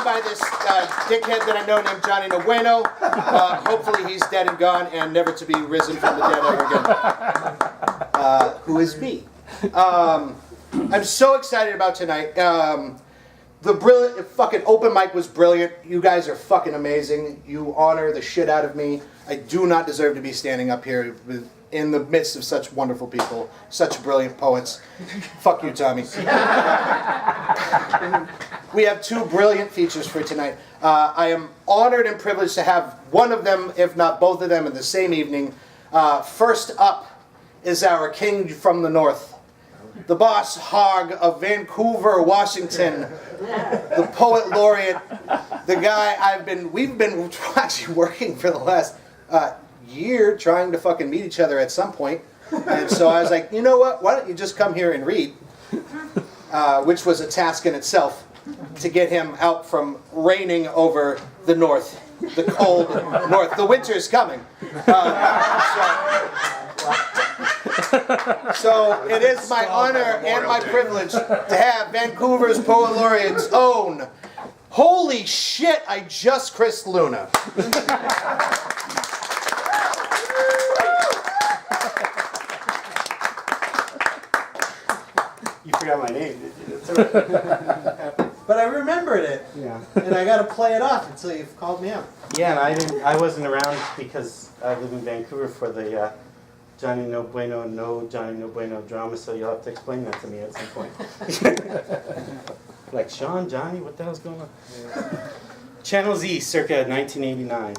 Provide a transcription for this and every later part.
by this dickhead that I know named Johnny No Bueno. Hopefully he's dead and gone and never to be risen from the dead ever again. Who is me. I'm so excited about tonight. The brilliant fucking open mic was brilliant. You guys are fucking amazing. You honor the shit out of me. I do not deserve to be standing up here in the midst of such wonderful people, such brilliant poets. Fuck you, Tommy. We have two brilliant features for tonight. I am honored and privileged to have one of them, if not both of them, in the same evening. First up is our king from the north, the boss hog of Vancouver, Washington, the poet laureate, the guy we've been actually working for the last year trying to fucking meet each other at some point. And so I was like, you know what, why don't you just come here and read? Which was a task in itself to get him out from reigning over the north, the cold north. The winter's coming. So it is my honor and my privilege to have Vancouver's Poet Laureate's own. Holy shit, I just Chris Luna. You forgot my name, did you? That's all right. But I remembered it. Yeah. And I got to play it off until you've called me out. Yeah, and I wasn't around because I live in Vancouver for the Johnny No Bueno drama, so you'll have to explain that to me at some point. Like, Sean, Johnny, what the hell's going on? Yeah. Channel Z, circa 1989.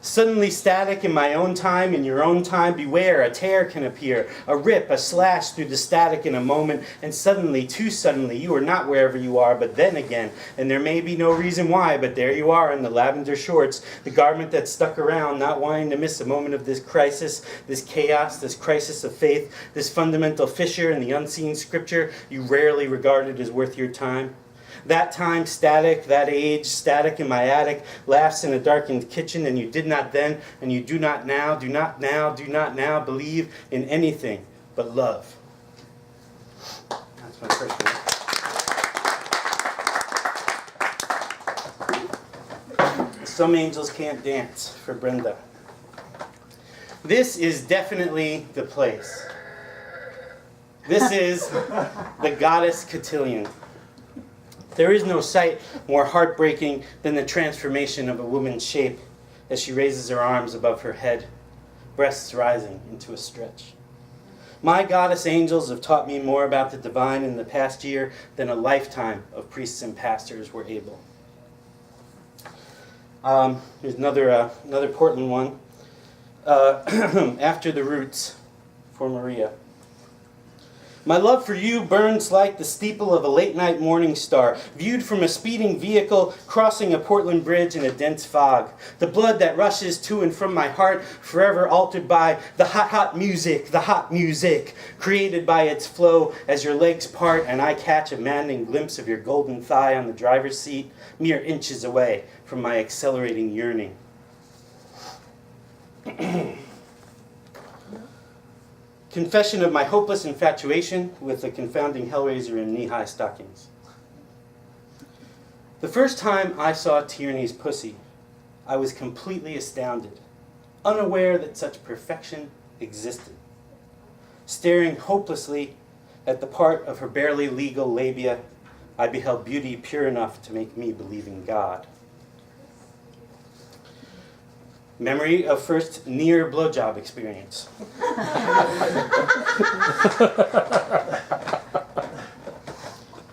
Suddenly static in my own time, in your own time, beware, a tear can appear, a rip, a slash through the static in a moment, and suddenly, too suddenly, you are not wherever you are, but then again, and there may be no reason why, but there you are in the lavender shorts, the garment that stuck around, not wanting to miss a moment of this crisis, this chaos, this crisis of faith, this fundamental fissure in the unseen scripture you rarely regarded as worth your time. That time static, that age static in my attic, laughs in a darkened kitchen, and you did not then, and you do not now, do not now, do not now believe in anything but love. That's my first one. Some Angels Can't Dance for Brenda. This is definitely the place. This is the goddess cotillion. There is no sight more heartbreaking than the transformation of a woman's shape as she raises her arms above her head, breasts rising into a stretch. My goddess angels have taught me more about the divine in the past year than a lifetime of priests and pastors were able. Here's another Portland one. After the Roots, for Maria. My love for you burns like the steeple of a late-night morning star, viewed from a speeding vehicle crossing a Portland bridge in a dense fog. The blood that rushes to and from my heart, forever altered by the hot music, created by its flow as your legs part and I catch a maddening glimpse of your golden thigh on the driver's seat, mere inches away from my accelerating yearning. Confession of my hopeless infatuation with the confounding Hellraiser in knee-high stockings. The first time I saw Tierney's pussy, I was completely astounded, unaware that such perfection existed. Staring hopelessly at the part of her barely legal labia, I beheld beauty pure enough to make me believe in God. Memory of first near blowjob experience.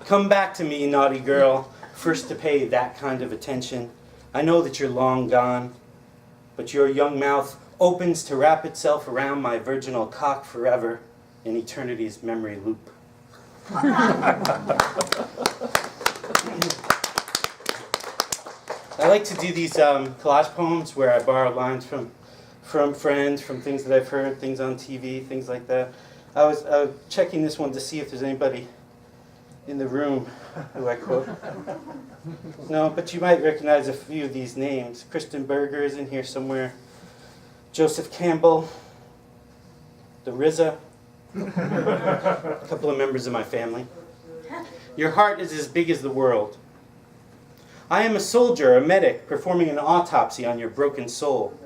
Come back to me, naughty girl, first to pay that kind of attention. I know that you're long gone, but your young mouth opens to wrap itself around my virginal cock forever in eternity's memory loop. I like to do these collage poems where I borrow lines from friends, from things that I've heard, things on TV, things like that. I was checking this one to see if there's anybody in the room who I quote. No, but you might recognize a few of these names. Kristen Berger is in here somewhere. Joseph Campbell. The RZA. A couple of members of my family. Your heart is as big as the world. I am a soldier, a medic, performing an autopsy on your broken soul.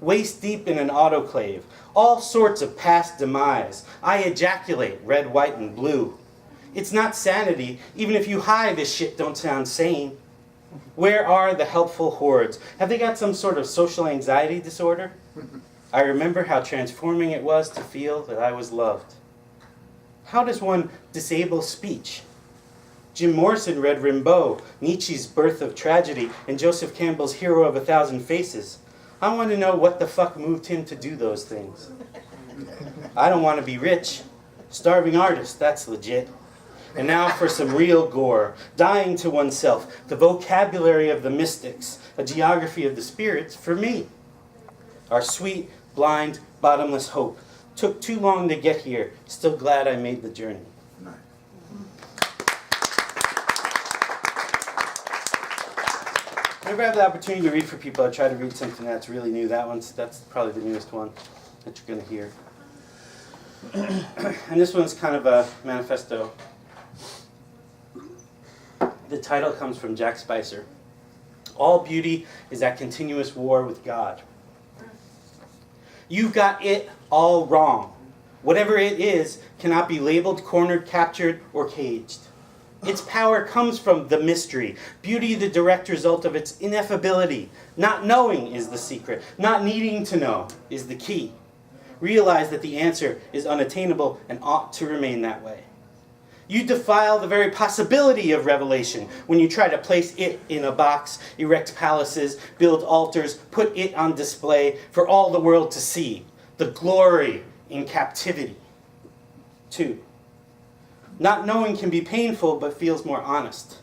Waist deep in an autoclave, all sorts of past demise. I ejaculate, red, white, and blue. It's not sanity, even if you high, this shit don't sound sane. Where are the helpful hordes? Have they got some sort of social anxiety disorder? I remember how transforming it was to feel that I was loved. How does one disable speech? Jim Morrison read Rimbaud, Nietzsche's Birth of Tragedy, and Joseph Campbell's Hero of a Thousand Faces. I want to know what the fuck moved him to do those things. I don't want to be rich. Starving artist, that's legit. And now for some real gore. Dying to oneself, the vocabulary of the mystics, a geography of the spirits for me. Our sweet, blind, bottomless hope. Took too long to get here. Still glad I made the journey. Whenever I have the opportunity to read for people, I try to read something that's really new. That's probably the newest one that you're going to hear. And this one's kind of a manifesto. The title comes from Jack Spicer. All beauty is at continuous war with God. You've got it all wrong. Whatever it is cannot be labeled, cornered, captured, or caged. Its power comes from the mystery. Beauty, the direct result of its ineffability. Not knowing is the secret. Not needing to know is the key. Realize that the answer is unattainable and ought to remain that way. You defile the very possibility of revelation when you try to place it in a box, erect palaces, build altars, put it on display for all the world to see. The glory in captivity. 2. Not knowing can be painful, but feels more honest.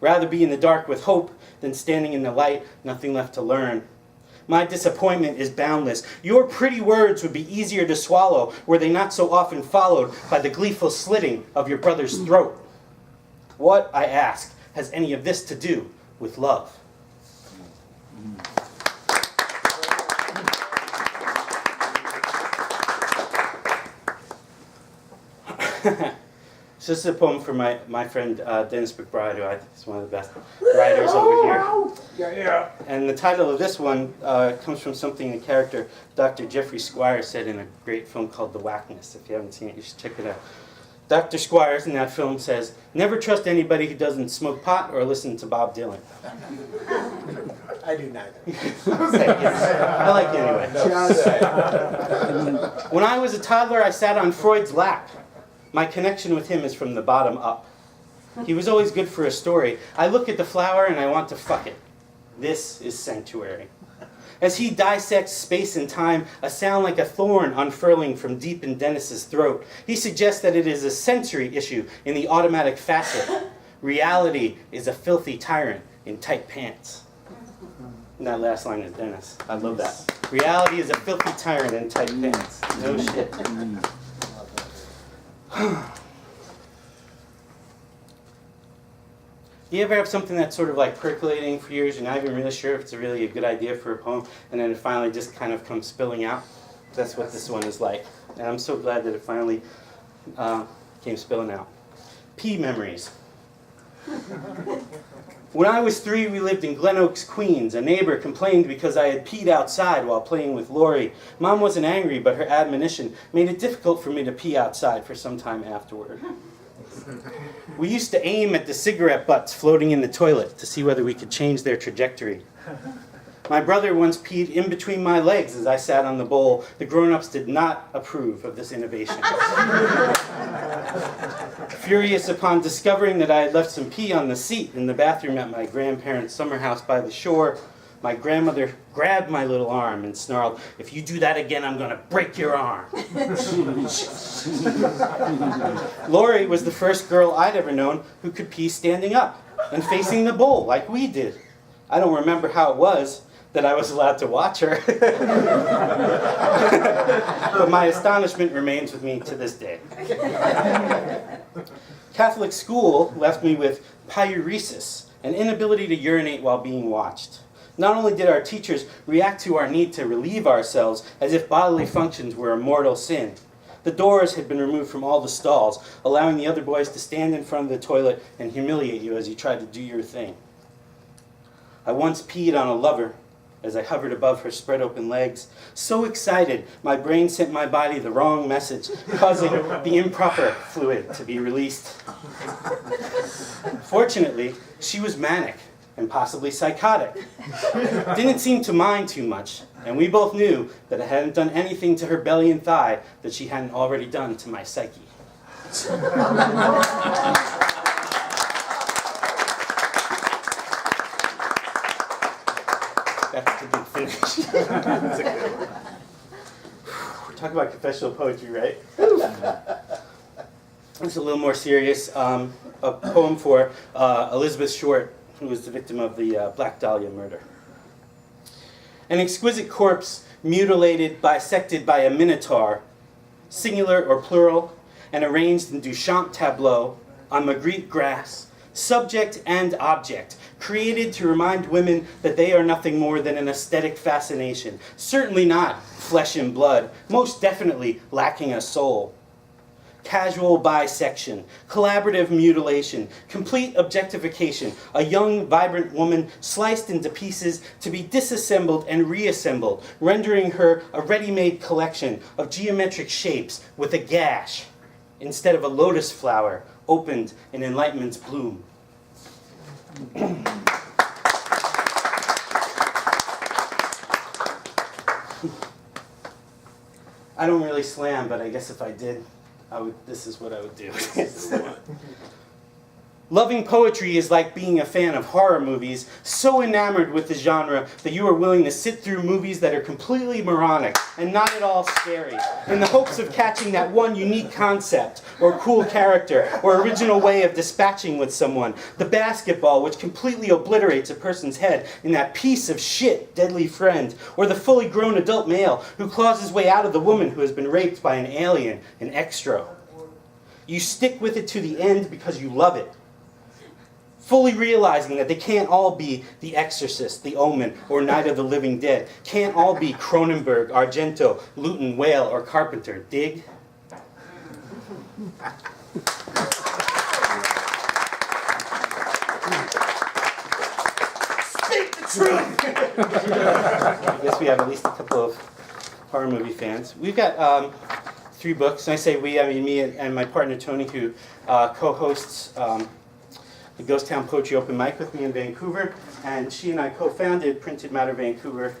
Rather be in the dark with hope than standing in the light, nothing left to learn. My disappointment is boundless. Your pretty words would be easier to swallow were they not so often followed by the gleeful slitting of your brother's throat. What, I ask, has any of this to do with love? So this is a poem from my friend Dennis McBride, who I think is one of the best writers over here. Yeah. And the title of this one comes from something the character Dr. Jeffrey Squires said in a great film called The Whackness. If you haven't seen it, you should check it out. Dr. Squires in that film says, "Never trust anybody who doesn't smoke pot or listen to Bob Dylan." I do neither. I like you anyway. When I was a toddler, I sat on Freud's lap. My connection with him is from the bottom up. He was always good for a story. I look at the flower and I want to fuck it. This is sanctuary. As he dissects space and time, a sound like a thorn unfurling from deep in Dennis's throat, he suggests that it is a sensory issue in the automatic facet. Reality is a filthy tyrant in tight pants. And that last line is Dennis. I love that. Reality is a filthy tyrant in tight pants. No shit. You ever have something that's sort of like percolating for years, you're not even really sure if it's really a good idea for a poem, and then it finally just kind of comes spilling out? That's what this one is like. And I'm so glad that it finally came spilling out. Pee memories. When I was 3, we lived in Glen Oaks, Queens. A neighbor complained because I had peed outside while playing with Lori. Mom wasn't angry, but her admonition made it difficult for me to pee outside for some time afterward. We used to aim at the cigarette butts floating in the toilet to see whether we could change their trajectory. My brother once peed in between my legs as I sat on the bowl. The grown-ups did not approve of this innovation. Furious upon discovering that I had left some pee on the seat in the bathroom at my grandparents' summer house by the shore, my grandmother grabbed my little arm and snarled, "If you do that again, I'm going to break your arm." Lori was the first girl I'd ever known who could pee standing up and facing the bowl like we did. I don't remember how it was that I was allowed to watch her. But my astonishment remains with me to this day. Catholic school left me with pyuresis, an inability to urinate while being watched. Not only did our teachers react to our need to relieve ourselves as if bodily functions were a mortal sin, the doors had been removed from all the stalls, allowing the other boys to stand in front of the toilet and humiliate you as you tried to do your thing. I once peed on a lover as I hovered above her spread open legs. So excited, my brain sent my body the wrong message, causing the improper fluid to be released. Fortunately, she was manic and possibly psychotic. Didn't seem to mind too much, and we both knew that I hadn't done anything to her belly and thigh that she hadn't already done to my psyche. That's a good finish. That's a good one. We're talking about confessional poetry, right? It's a little more serious. A poem for Elizabeth Short, who was the victim of the Black Dahlia murder. An exquisite corpse mutilated, bisected by a minotaur, singular or plural, and arranged in Duchamp tableau on Magritte grass, subject and object, created to remind women that they are nothing more than an aesthetic fascination, certainly not flesh and blood, most definitely lacking a soul. Casual bisection, collaborative mutilation, complete objectification, a young, vibrant woman sliced into pieces to be disassembled and reassembled, rendering her a ready-made collection of geometric shapes with a gash, instead of a lotus flower opened in enlightenment's bloom. I don't really slam, but I guess if I did, this is what I would do. Loving poetry is like being a fan of horror movies, so enamored with the genre that you are willing to sit through movies that are completely moronic and not at all scary, in the hopes of catching that one unique concept, or cool character, or original way of dispatching with someone. The basketball which completely obliterates a person's head in that piece of shit, Deadly Friend, or the fully grown adult male who claws his way out of the woman who has been raped by an alien, an extra. You stick with it to the end because you love it, fully realizing that they can't all be The Exorcist, The Omen, or Night of the Living Dead. Can't all be Cronenberg, Argento, Luton, Whale, or Carpenter. Dig? Speak the truth! I guess we have at least a couple of horror movie fans. We've got 3 books. And I say we, I mean me and my partner Tony, who co-hosts the Ghost Town Poetry Open Mic with me in Vancouver, and she and I co-founded Printed Matter Vancouver,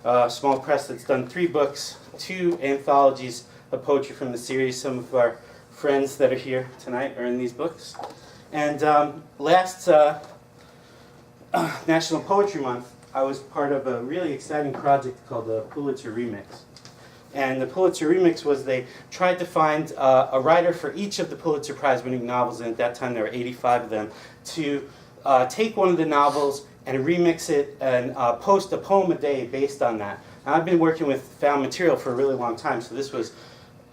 a small press that's done 3 books, 2 anthologies of poetry from the series. Some of our friends that are here tonight are in these books. And last National Poetry Month, I was part of a really exciting project called the Pulitzer Remix. And the Pulitzer Remix was they tried to find a writer for each of the Pulitzer Prize-winning novels, and at that time there were 85 of them, to take one of the novels and remix it and post a poem a day based on that. And I've been working with found material for a really long time, so this was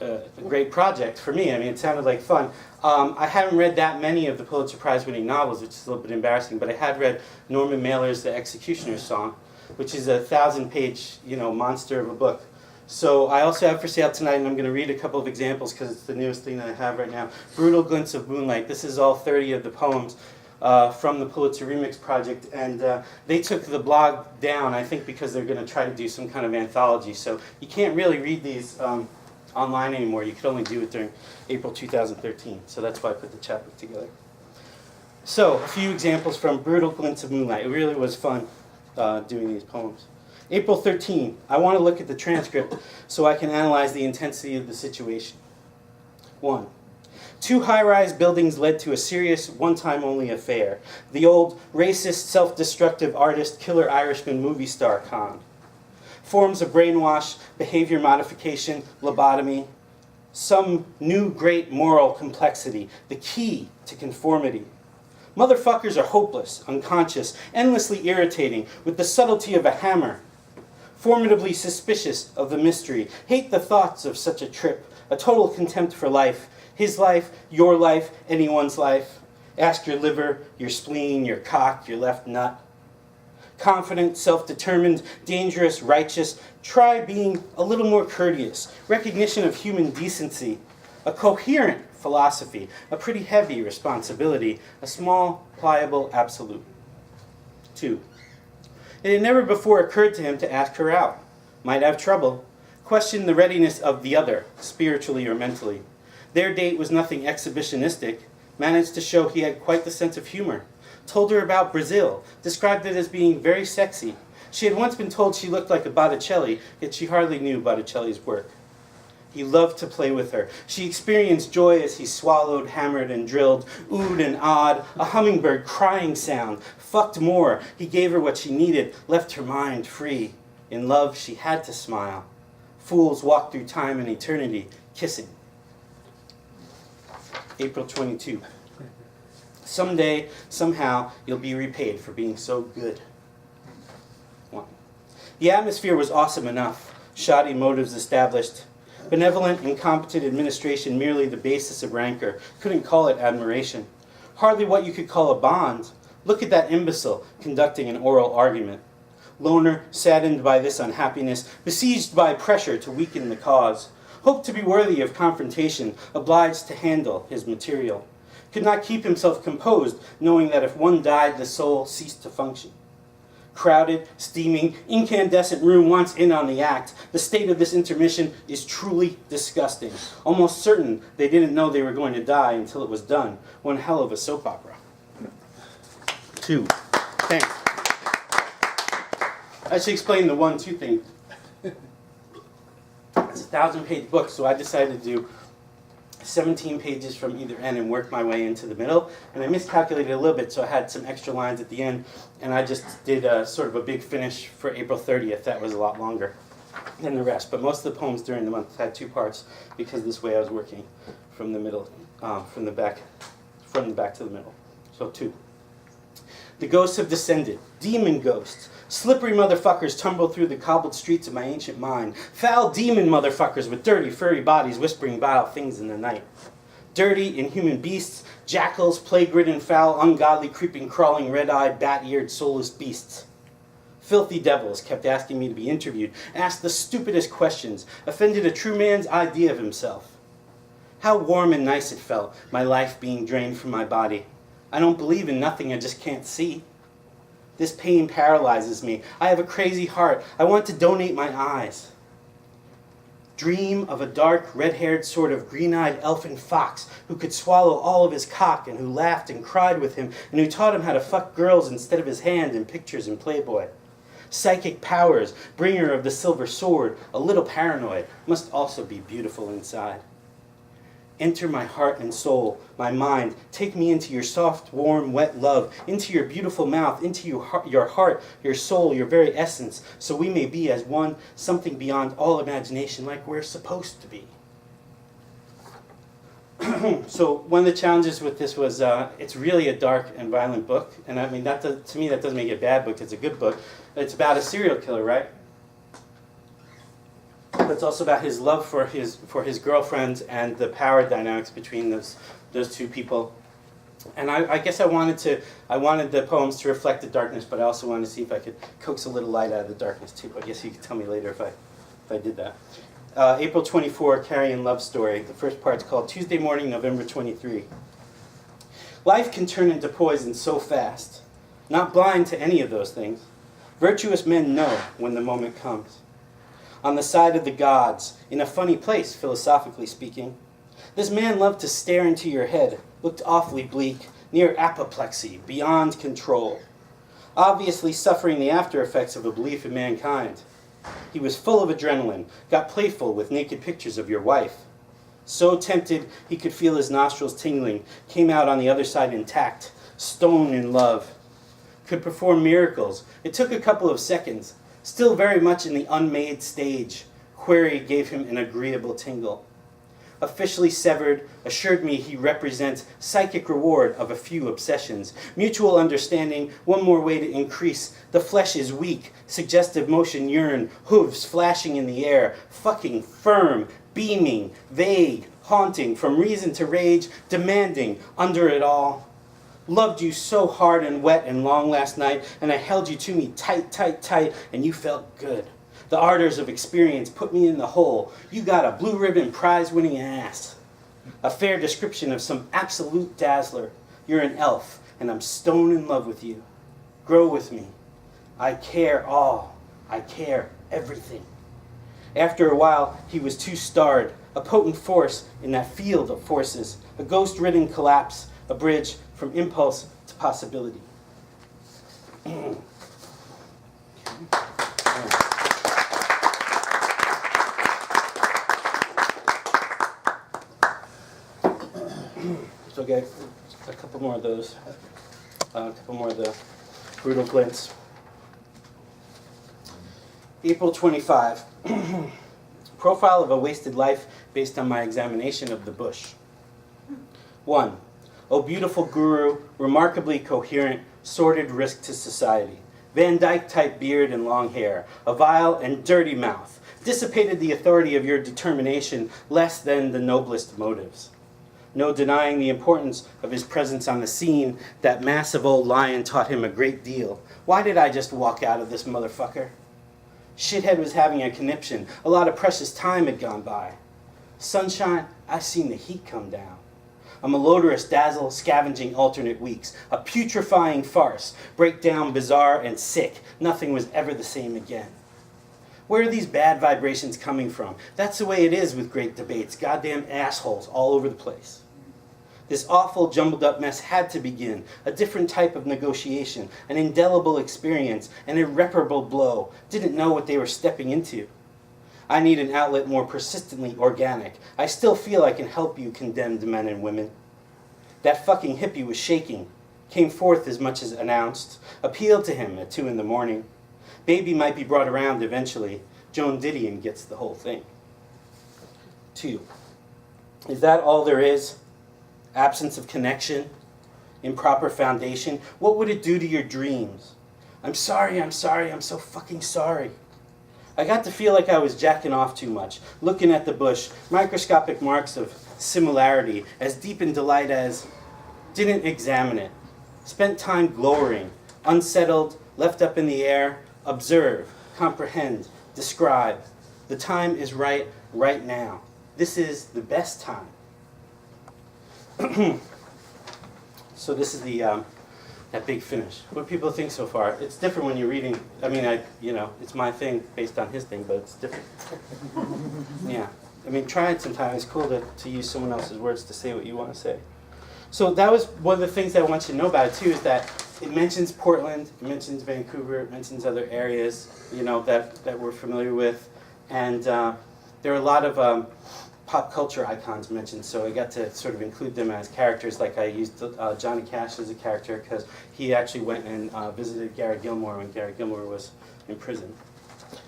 a great project for me. I mean, it sounded like fun. I haven't read that many of the Pulitzer Prize-winning novels, which is a little bit embarrassing, but I had read Norman Mailer's The Executioner's Song, which is a 1,000-page, monster of a book. So I also have for sale tonight, and I'm going to read a couple of examples because it's the newest thing that I have right now. Brutal Glints of Moonlight. This is all 30 of the poems from the Pulitzer Remix Project, and they took the blog down, I think, because they're going to try to do some kind of anthology. So you can't really read these online anymore. You could only do it during April 2013. So that's why I put the chapbook together. So a few examples from Brutal Glints of Moonlight. It really was fun doing these poems. April 13, I want to look at the transcript so I can analyze the intensity of the situation. 1. 2 high-rise buildings led to a serious, one-time-only affair. The old, racist, self-destructive artist, killer Irishman movie star con. Forms of brainwash, behavior modification, lobotomy. Some new great moral complexity, the key to conformity. Motherfuckers are hopeless, unconscious, endlessly irritating, with the subtlety of a hammer. Formidably suspicious of the mystery, hate the thoughts of such a trip, a total contempt for life, his life, your life, anyone's life. Ask your liver, your spleen, your cock, your left nut. Confident, self-determined, dangerous, righteous, try being a little more courteous, recognition of human decency, a coherent philosophy, a pretty heavy responsibility, a small, pliable absolute. 2. It had never before occurred to him to ask her out. Might have trouble. Questioned the readiness of the other, spiritually or mentally. Their date was nothing exhibitionistic. Managed to show he had quite the sense of humor. Told her about Brazil. Described it as being very sexy. She had once been told she looked like a Botticelli, yet she hardly knew Botticelli's work. He loved to play with her. She experienced joy as he swallowed, hammered, and drilled, oohed and awed, a hummingbird crying sound, fucked more. He gave her what she needed, left her mind free. In love, she had to smile. Fools walk through time and eternity, kissing. April 22. Someday, somehow, you'll be repaid for being so good. 1. The atmosphere was awesome enough. Shoddy motives established. Benevolent, incompetent administration merely the basis of rancor. Couldn't call it admiration. Hardly what you could call a bond. Look at that imbecile conducting an oral argument. Loner, saddened by this unhappiness, besieged by pressure to weaken the cause. Hoped to be worthy of confrontation, obliged to handle his material. Could not keep himself composed, knowing that if one died, the soul ceased to function. Crowded, steaming, incandescent room wants in on the act. The state of this intermission is truly disgusting. Almost certain they didn't know they were going to die until it was done. One hell of a soap opera. 2. Thanks. I should explain the 1-2 thing. It's a 1,000-page book, so I decided to do 17 pages from either end and work my way into the middle. And I miscalculated a little bit, so I had some extra lines at the end. And I just did sort of a big finish for April 30th. That was a lot longer than the rest. But most of the poems during the month had 2 parts because this way I was working from the middle, from the back to the middle. So 2. The ghosts have descended, demon ghosts. Slippery motherfuckers tumble through the cobbled streets of my ancient mind. Foul demon motherfuckers with dirty, furry bodies whispering vile things in the night. Dirty, inhuman beasts, jackals, plague-ridden, foul, ungodly, creeping, crawling, red-eyed, bat-eared, soulless beasts. Filthy devils kept asking me to be interviewed, asked the stupidest questions, offended a true man's idea of himself. How warm and nice it felt, my life being drained from my body. I don't believe in nothing I just can't see. This pain paralyzes me. I have a crazy heart. I want to donate my eyes. Dream of a dark, red-haired sort of green-eyed elfin fox who could swallow all of his cock and who laughed and cried with him and who taught him how to fuck girls instead of his hand in pictures in Playboy. Psychic powers, bringer of the silver sword, a little paranoid, must also be beautiful inside. Enter my heart and soul, my mind. Take me into your soft, warm, wet love, into your beautiful mouth, into your heart, your soul, your very essence, so we may be as one, something beyond all imagination, like we're supposed to be. So one of the challenges with this was it's really a dark and violent book, and I mean to me that doesn't make it a bad book. It's a good book. It's about a serial killer, right? But it's also about his love for his girlfriend and the power dynamics between those 2 people. And I guess I wanted the poems to reflect the darkness, but I also wanted to see if I could coax a little light out of the darkness too. I guess you could tell me later if I did that. April 24, Carrion Love Story. The first part's called Tuesday Morning, November 23. Life can turn into poison so fast. Not blind to any of those things. Virtuous men know when the moment comes. On the side of the gods, in a funny place, philosophically speaking. This man loved to stare into your head, looked awfully bleak, near apoplexy, beyond control. Obviously suffering the after effects of a belief in mankind. He was full of adrenaline, got playful with naked pictures of your wife. So tempted he could feel his nostrils tingling, came out on the other side intact, stone in love. Could perform miracles. It took a couple of seconds. Still very much in the unmade stage. Query gave him an agreeable tingle. Officially severed, assured me he represents psychic reward of a few obsessions. Mutual understanding, one more way to increase. The flesh is weak, suggestive motion yearn, hooves flashing in the air, fucking firm, beaming, vague, haunting, from reason to rage, demanding, under it all. Loved you so hard and wet and long last night, and I held you to me tight, tight, tight, and you felt good. The ardors of experience put me in the hole. You got a blue ribbon prize-winning ass. A fair description of some absolute dazzler. You're an elf, and I'm stone in love with you. Grow with me. I care all. I care everything. After a while, he was too starred, a potent force in that field of forces, a ghost-ridden collapse, a bridge from impulse to possibility. So get a couple more of those, a couple more of the brutal glints. April 25. Profile of a wasted life based on my examination of the bush. 1. O beautiful guru, remarkably coherent, sordid risk to society. Van Dyke-type beard and long hair, a vile and dirty mouth, dissipated the authority of your determination less than the noblest motives. No denying the importance of his presence on the scene, that massive old lion taught him a great deal. Why did I just walk out of this motherfucker? Shithead was having a conniption. A lot of precious time had gone by. Sunshine, I seen the heat come down. A malodorous dazzle scavenging alternate weeks. A putrefying farce. Breakdown, bizarre, and sick. Nothing was ever the same again. Where are these bad vibrations coming from? That's the way it is with great debates. Goddamn assholes all over the place. This awful, jumbled up mess had to begin. A different type of negotiation, an indelible experience, an irreparable blow. Didn't know what they were stepping into. I need an outlet more persistently organic. I still feel I can help you, condemned men and women. That fucking hippie was shaking. Came forth as much as announced. Appealed to him at 2 a.m. Baby might be brought around eventually. Joan Didion gets the whole thing. 2. Is that all there is? Absence of connection? Improper foundation? What would it do to your dreams? I'm sorry, I'm so fucking sorry. I got to feel like I was jacking off too much, looking at the bush, microscopic marks of similarity, as deep in delight as didn't examine it. Spent time glowering, unsettled, left up in the air, observe, comprehend, describe. The time is right now. This is the best time. So this is the that big finish. What do people think so far? It's different when you're reading. I mean, it's my thing based on his thing, but it's different. Yeah. I mean, try it sometime. It's cool to use someone else's words to say what you want to say. So that was one of the things that I want you to know about it too, is that it mentions Portland, it mentions Vancouver, it mentions other areas, that we're familiar with, and there are a lot of pop culture icons mentioned, so I got to sort of include them as characters. Like I used Johnny Cash as a character because he actually went and visited Gary Gilmore when Gary Gilmore was in prison.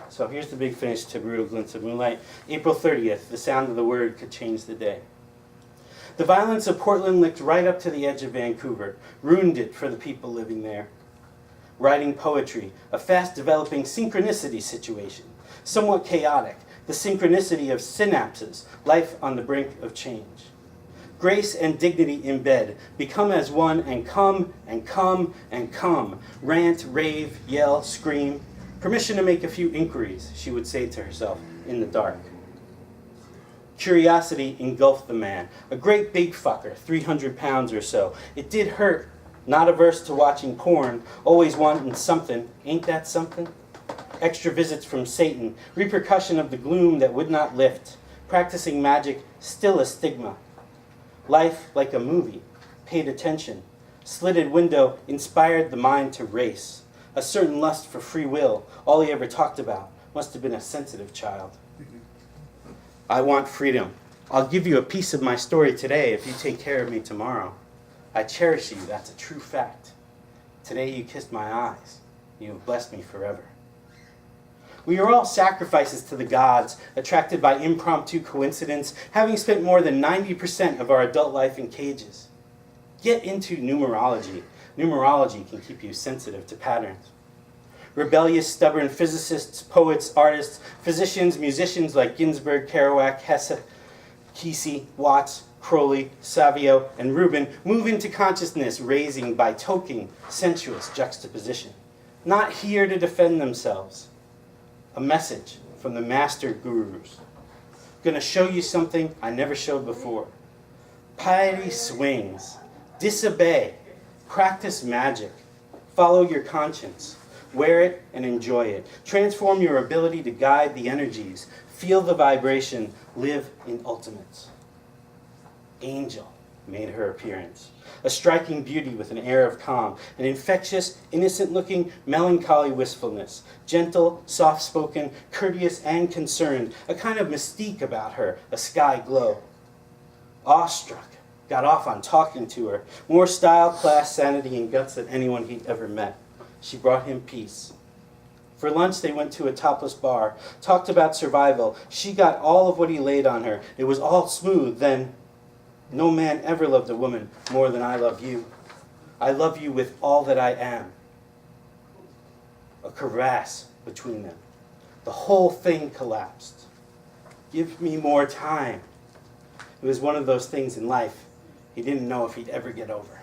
So here's the big finish to Brutal Glints of Moonlight. April 30th, the sound of the word could change the day. The violence of Portland licked right up to the edge of Vancouver, ruined it for the people living there. Writing poetry, a fast-developing synchronicity situation, somewhat chaotic, the synchronicity of synapses, life on the brink of change. Grace and dignity in bed, become as one and come and come and come. Rant, rave, yell, scream. Permission to make a few inquiries, she would say to herself in the dark. Curiosity engulfed the man. A great big fucker, 300 pounds or so. It did hurt. Not averse to watching porn, always wanting something. Ain't that something? Extra visits from Satan, repercussion of the gloom that would not lift. Practicing magic, still a stigma. Life like a movie, paid attention. Slitted window inspired the mind to race. A certain lust for free will, all he ever talked about. Must have been a sensitive child. I want freedom. I'll give you a piece of my story today if you take care of me tomorrow. I cherish you, that's a true fact. Today you kissed my eyes. You have blessed me forever. We are all sacrifices to the gods, attracted by impromptu coincidence, having spent more than 90% of our adult life in cages. Get into numerology. Numerology can keep you sensitive to patterns. Rebellious, stubborn physicists, poets, artists, physicians, musicians like Ginsberg, Kerouac, Hesse, Kesey, Watts, Crowley, Savio, and Rubin move into consciousness, raising by toking, sensuous juxtaposition. Not here to defend themselves. A message from the master gurus. Going to show you something I never showed before. Piety swings. Disobey. Practice magic. Follow your conscience. Wear it and enjoy it. Transform your ability to guide the energies. Feel the vibration. Live in ultimates. Angel made her appearance. A striking beauty with an air of calm, an infectious, innocent-looking, melancholy wistfulness. Gentle, soft-spoken, courteous, and concerned. A kind of mystique about her, a sky glow. Awestruck, got off on talking to her. More style, class, sanity, and guts than anyone he'd ever met. She brought him peace. For lunch, they went to a topless bar, talked about survival. She got all of what he laid on her. It was all smooth. Then, no man ever loved a woman more than I love you. I love you with all that I am. A crevasse between them. The whole thing collapsed. Give me more time. It was one of those things in life he didn't know if he'd ever get over.